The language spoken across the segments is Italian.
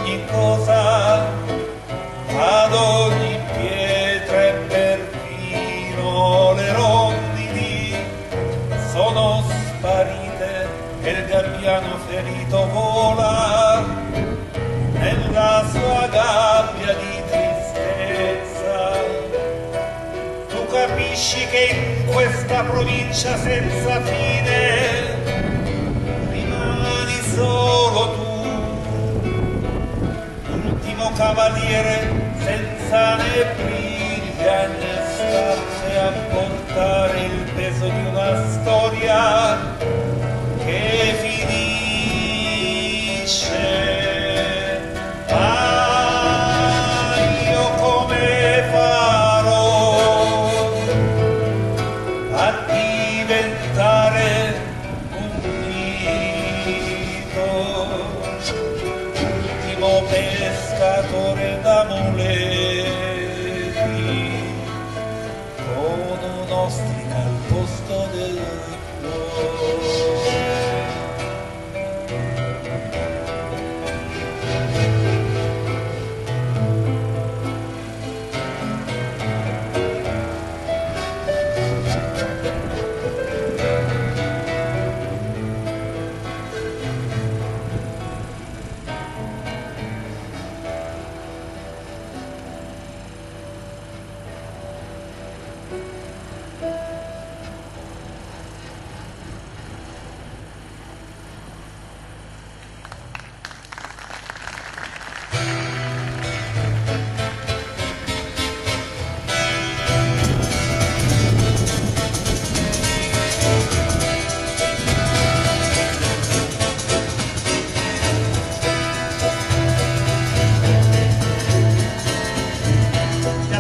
ogni cosa, ad ogni pietra e perfino le rondini sono sparite e il gabbiano ferito vola nella sua gabbia di tristezza. Tu capisci che in questa provincia senza fine rimani solo tu, ultimo cavaliere senza né briglia né scarpe a portare il peso di una storia che finisce. Io come farò a diventare un mito, l'ultimo pescatore d'amuleti con un'ostrica al posto del cuore.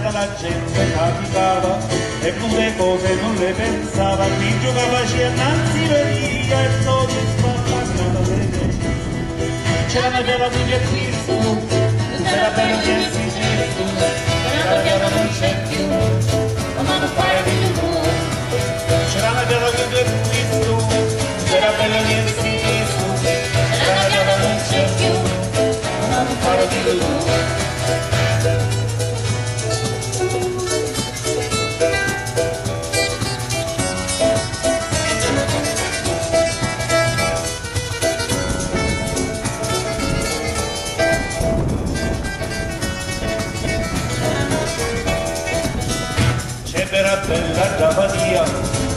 La gente capitava e molte cose non le pensava, qui giocava innanzi via e solo spaventata c'era una bella di Cristo, c'era bella di Gesù, c'era una bella non c'è più, ma non fare di più. C'era una bella di Cristo, c'era bella di Gesù, c'era una bella non c'è più, ma non fare di più. Era bella Gabadia,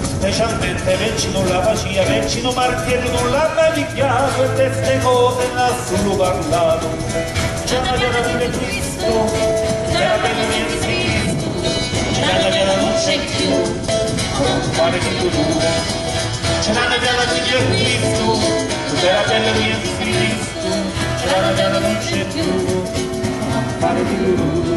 specialmente vicino la facia, vicino Martiero non l'ha mai picchiato e queste cose ne ha solo parlato. C'era la guerra di Cristo, c'era bella di Cristo, c'era la guerra non c'è più, non fare più tu. C'era la guerra di Cristo, c'era bella di Cristo, c'era la guerra non c'è più, non fare più tu.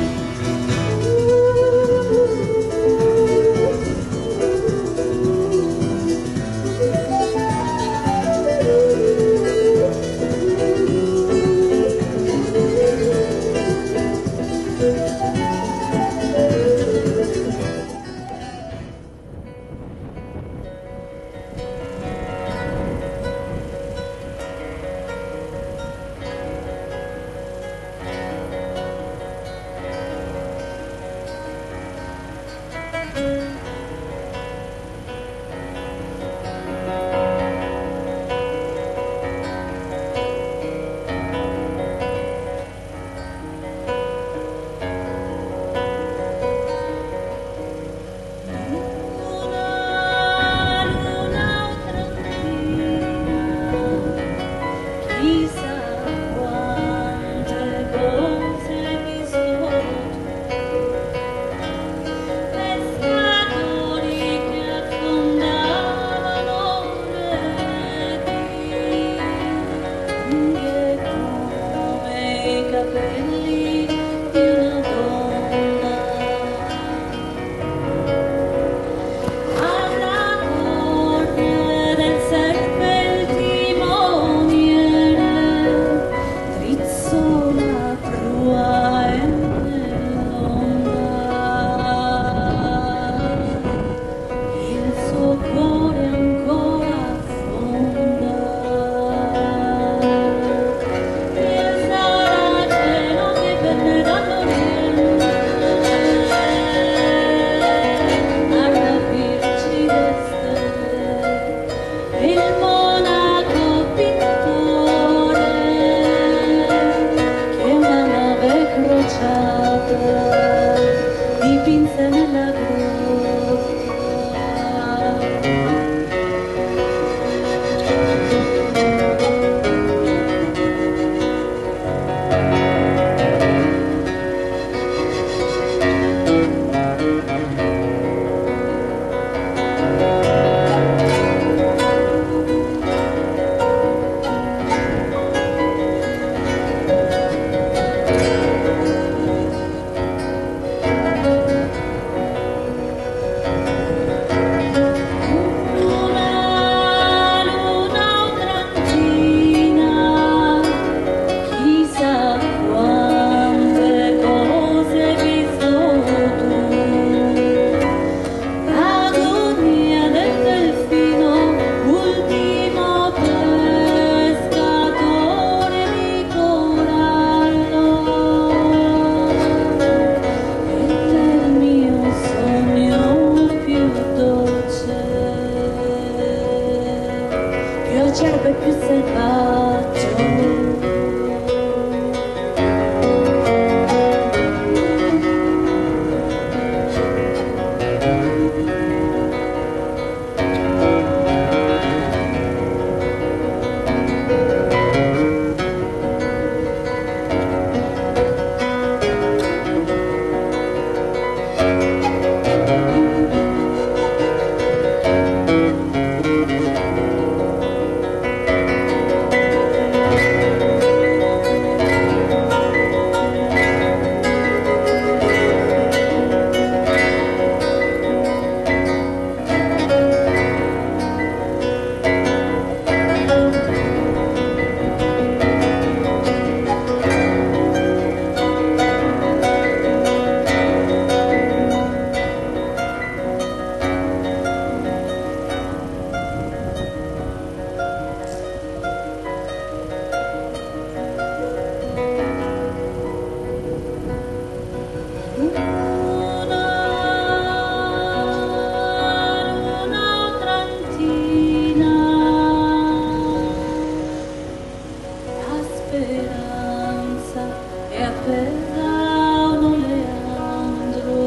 speranza e appesano Leandro.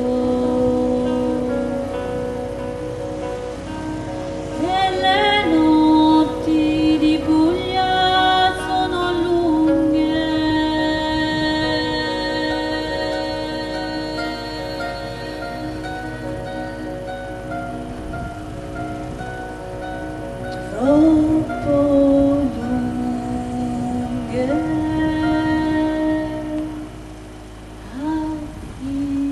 E le notti di Puglia sono lunghe, troppo lunghe a finire.